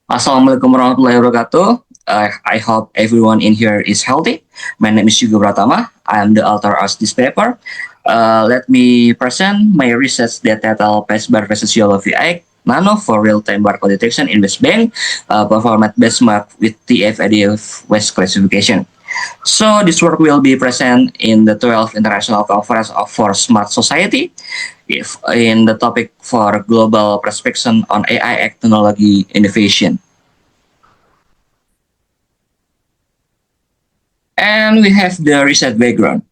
Assalamualaikum warahmatullahi wabarakatuh. I hope everyone in here is healthy. My name is Yugo Pratama. I am the author of this paper. Let me present my research that titled PESBAR versus YOLO VI Nano for real-time barcode detection in West Bank, performance benchmark with TF-IDF West classification. So this work will be present in the 12th International Conference for Smart Society, if in the topic for global perspective on AI technology innovation. And we have the research background.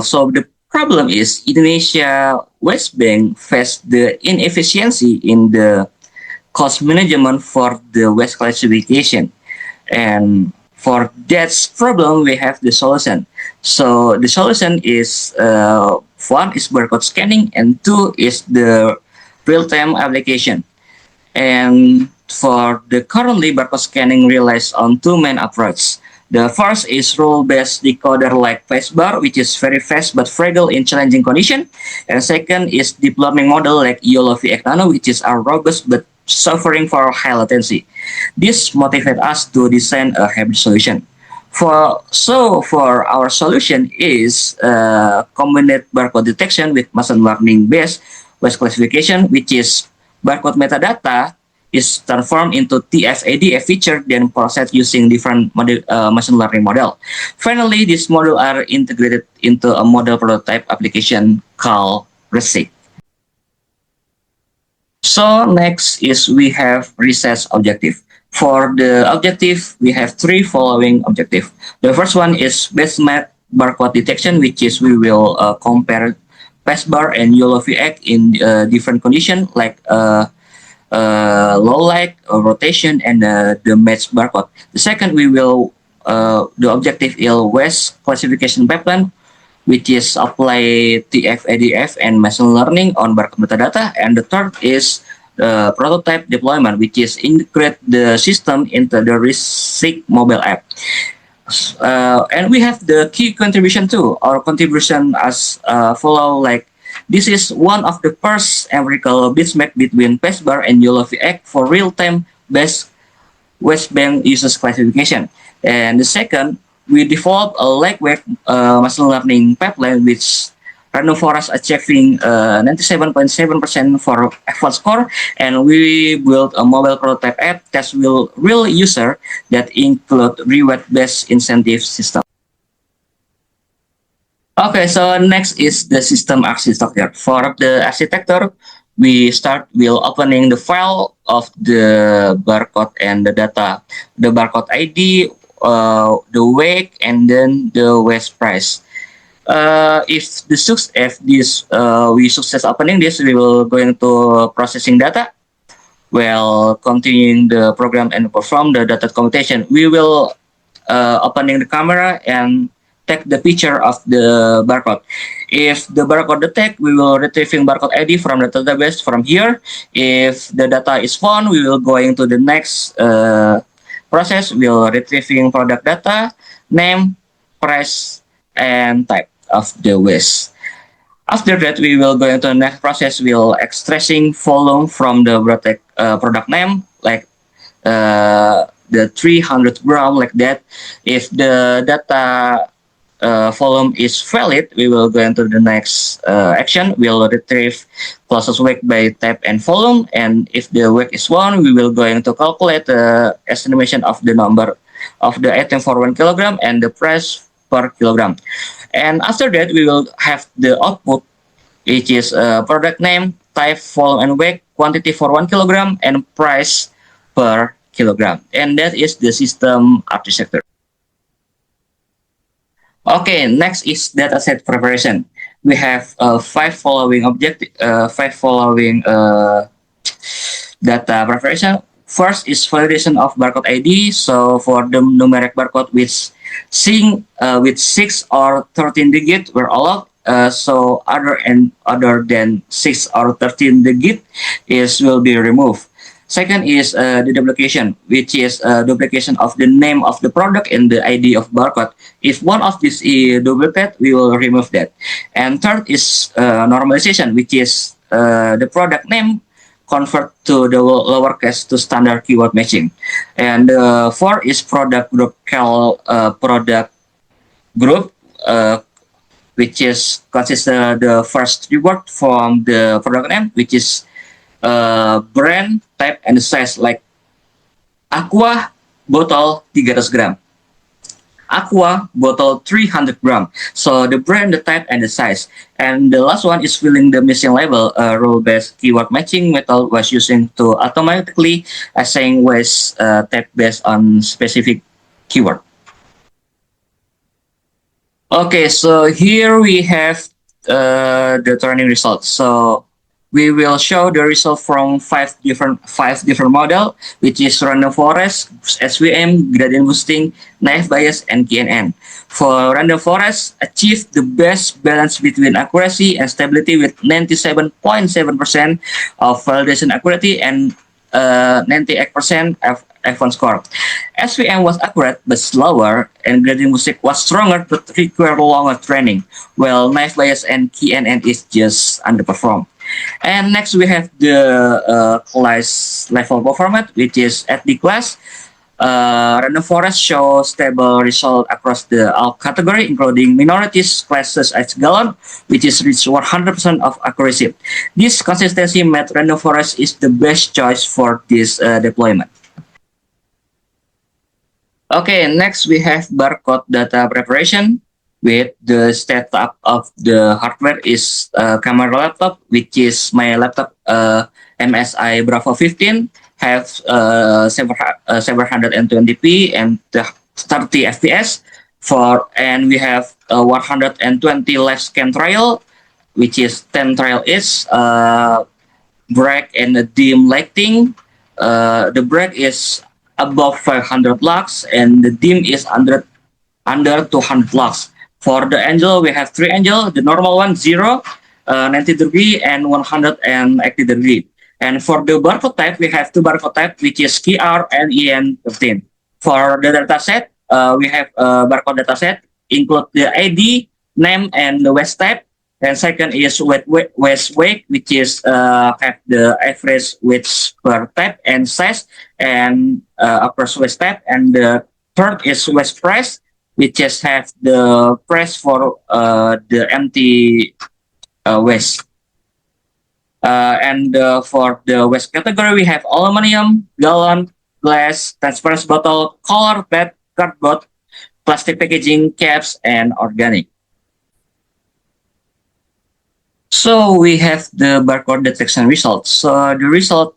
So the problem is Indonesia West Bank faced the inefficiency in the cost management for the West classification. And for that problem, we have the solution. So the solution is one is barcode scanning and two is the real-time application. And for the currently barcode scanning relies on two main approaches. The first is rule-based decoder like PESBAR, which is very fast but fragile in challenging condition. And second is deep learning model like YOLO VX Nano, which is robust but suffering for high latency. This motivates us to design a hybrid solution. For our solution is combined barcode detection with machine learning based West classification, which is barcode metadata is transformed into TF-ADF feature then processed using different machine learning model. Finally, these models are integrated into a model prototype application called RESIC. So next is we have research objective. For the objective, we have three following objective. The first one is benchmark barcode detection, which is we will compare PESBAR and YOLO VX in different condition like low light, rotation, and the match barcode. The second, we will the objective is West classification pipeline, which is apply TF-ADF and machine learning on barcode metadata. And the third is prototype deployment, which is integrate the system into the RISC mobile app. And we have the key contribution too. Our contribution as follow like this is one of the first empirical benchmark between PESBAR and YOLO VX for real-time based West Bank users classification. And the second, we developed a lightweight machine learning pipeline which random forest achieving 97.7% for F1 score, and we built a mobile prototype app that will real user that include reward-based incentive system. Okay, so next is the system architecture. For the architecture, we start with opening the file of the barcode and the data, the barcode ID, the weight, and then the West price. If we success opening this, we will go into processing data. While continuing the program and perform the data computation, we will opening the camera and take the picture of the barcode. If the barcode detect, we will retrieving barcode ID from the database from here. If the data is found, we will going to the next process. We will retrieving product data, name, price, and type of the waste. After that, we will go into the next process. We'll extracting volume from the product name, like the 300 gram, like that. If the data volume is valid, we will go into the next action. We'll retrieve closest weight by type and volume. And if the weight is 1, we will going to calculate the estimation of the number of the item for 1 kilogram and the price per kilogram. And after that, we will have the output, which is product name, type, volume, and weight, quantity for 1 kilogram, and price per kilogram. And that is the system architecture. Okay, next is dataset preparation. We have five following data preparation. First is validation of barcode ID. So for the numeric barcode with with 6 or 13 digit were allowed. So other than 6 or 13 digit will be removed. Second is the duplication, which is duplication of the name of the product and the ID of barcode. If one of these is duplicate, we will remove that. And third is normalization, which is the product name convert to the lowercase to standard keyword matching. And 4 is product group product group, which is consists the first keyword from the product name, which is brand, type, and size, like Aqua bottle 300 gram. Aqua bottle 300 gram. So the brand, the type, and the size. And the last one is filling the missing label. A rule-based keyword matching method was using to automatically assign waste type based on specific keyword. Okay, so here we have the training results. So we will show the result from five different model, which is random forest, SVM, gradient boosting, naive Bayes, and KNN. For random forest, achieve the best balance between accuracy and stability with 97.7% of validation accuracy and 98% of F1 score. SVM was accurate but slower, and gradient boosting was stronger but required longer training, while naive Bayes and KNN is just underperformed. And next we have the class level performance, which is at the class. Random forest shows stable result across the all category, including minorities classes as Gallon, which is reached 100% of accuracy. This consistency made random forest is the best choice for this deployment. Okay, next we have barcode data preparation. With the setup of the hardware is camera laptop, which is my laptop MSI Bravo 15, have 720p and 30 fps and we have 120 live scan trial, which is 10 trial is brake and dim lighting. The brake is above 500 lux and the dim is under 200 lux. For the angle, we have 3 angles. The normal one, 0, 90 degree, and 180 degree. And for the barcode type, we have 2 barcode types, which is QR and EN15. For the dataset, we have a barcode dataset, include the ID, name, and the waste type. And second is waste weight, which is have the average weight per type and size, and across waste type. And the third is waste price, which just have the price for the empty waste. And for the waste category, we have aluminum, gallon, glass, transparent bottle, color, PET, cardboard, plastic packaging, caps, and organic. So we have the barcode detection results. So the result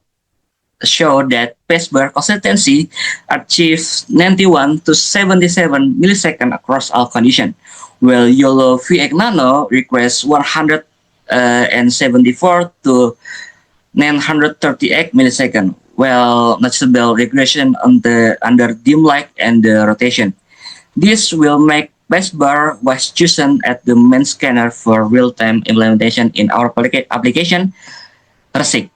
show that PaceBar consistency achieves 91 to 77 milliseconds across all conditions, while YOLO V8 Nano requires 174 to 938 milliseconds, while noticeable regression under dim light and the rotation. This will make PaceBar was chosen as the main scanner for real-time implementation in our application, RSIC.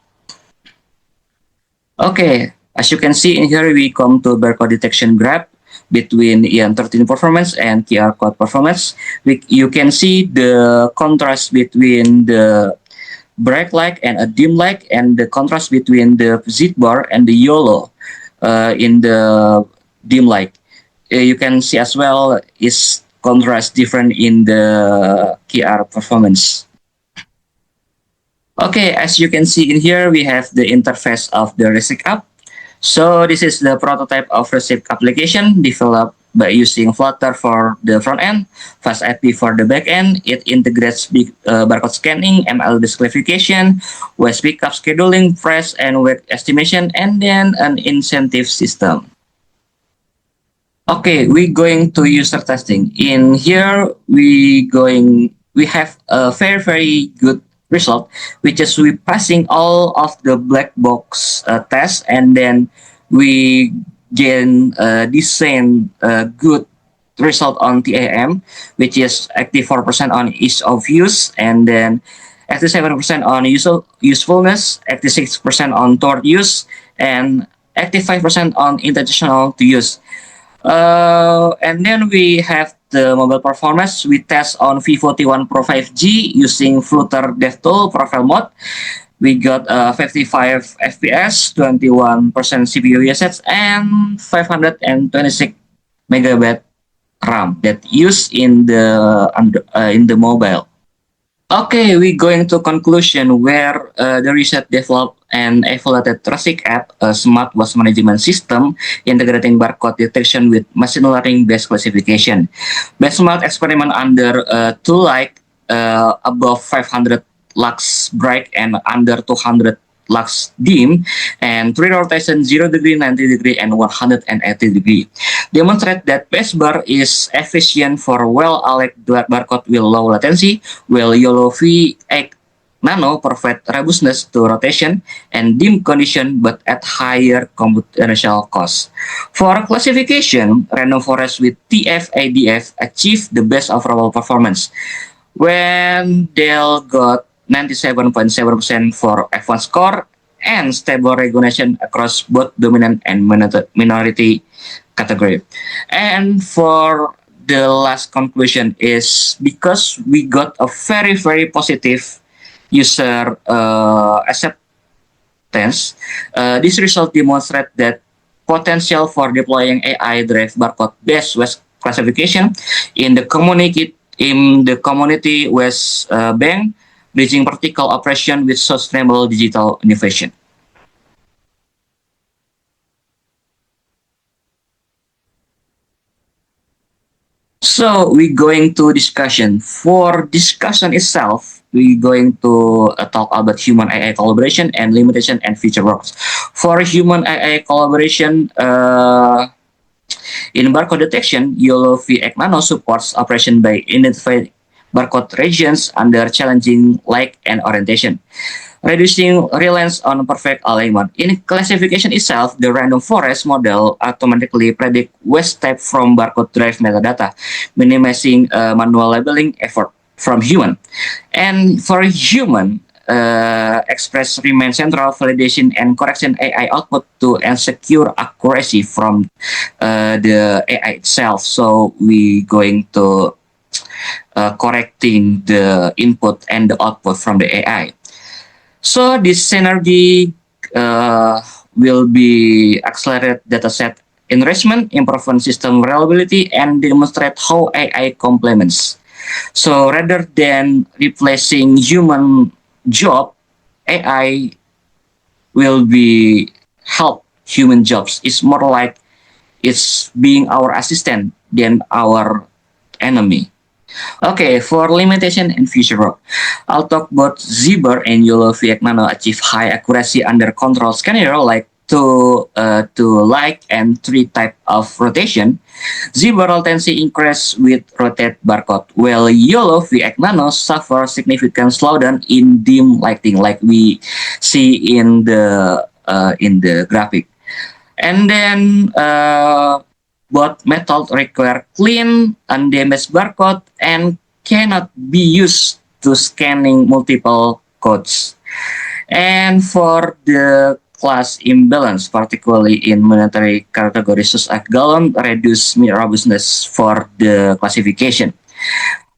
Okay, as you can see in here, we come to barcode detection graph between EN13 performance and QR code performance. You can see the contrast between the bright light and a dim light, and the contrast between the Z bar and the YOLO in the dim light. You can see as well is contrast different in the QR performance. Okay, as you can see in here, we have the interface of the RSIC app. So this is the prototype of RSIC application developed by using Flutter for the front end, FastAPI for the back end. It integrates barcode scanning, ML-based classification, waste pickup scheduling, price and weight estimation, and then an incentive system. Okay, we're going to user testing. In here, we have a very good result, which is we passing all of the black box tests, and then we gain decent good result on TAM, which is 84% on ease of use, and then 87% on usefulness, 86% on toward use, and 85% on intentional to use. And then we have the mobile performance. We test on Vivo T1 Pro 5G using Flutter DevTool profile mode. We got 55 FPS, 21% CPU usage, and 526 megabyte RAM that used in the mobile. Okay, we going to conclusion where the research developed and evaluated Traffic App, a smart waste management system integrating barcode detection with machine learning-based classification. Benchmark experiment under two light above 500 lux bright and under 200 lux dim, and three rotation 0 degree, 90 degree, and 180 degree. Demonstrate that PaceBar is efficient for well-aligned barcode with low latency, while YOLO V8 Nano provide robustness to rotation and dim condition but at higher computational cost. For classification, Random Forest with TF-ADF achieved the best overall performance when Dell got 97.7% for F1 score and stable recognition across both dominant and minority category. And for the last conclusion is because we got a very, very positive user acceptance, this result demonstrates that potential for deploying AI-driven barcode-based waste classification in the community waste bank, bridging practical operation with sustainable digital innovation. So we're going to discussion. For discussion itself, we're going to talk about human AI collaboration and limitation and future works. For human AI collaboration, in barcode detection, YOLO V8 Nano supports operation by identifying barcode regions under challenging light and orientation, reducing reliance on perfect alignment. In classification itself, the random forest model automatically predict waste type from barcode drive metadata, minimizing manual labeling effort from human. And for human, Express remains central validation and correction AI output to ensure accuracy from the AI itself. So we going to correcting the input and the output from the AI. So this synergy will be accelerate dataset enrichment, improve system reliability, and demonstrate how AI complements. So rather than replacing human job, AI will be help human jobs. It's more like it's being our assistant than our enemy. Okay, for limitation and future work, I'll talk about ZBER and YOLO V8 Nano achieve high accuracy under control scenario like two like and three type of rotation. ZBER latency increase with rotate barcode, while YOLO V8 Nano suffer significant slowdown in dim lighting, like we see in the graphic. And then both methods require clean, undamaged barcode and cannot be used to scanning multiple codes. And for the class imbalance, particularly in monetary categories such as gallon, reduce robustness for the classification.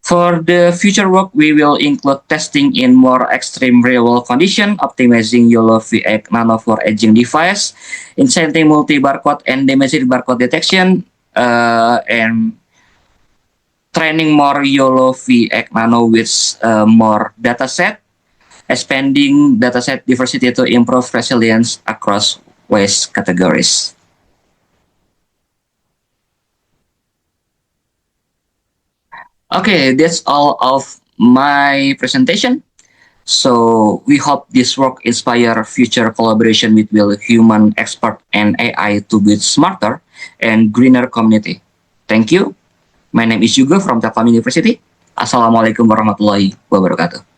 For the future work, we will include testing in more extreme real-world condition, optimizing YOLO V8 Nano for edging device, incenting multi-barcode and damaged barcode detection, and training more YOLO V8 Nano with more dataset, expanding dataset diversity to improve resilience across waste categories. Okay, that's all of my presentation. So we hope this work inspire future collaboration between human expert and AI to build smarter and greener community. Thank you. My name is Yuga from Telkom University. Assalamualaikum warahmatullahi wabarakatuh.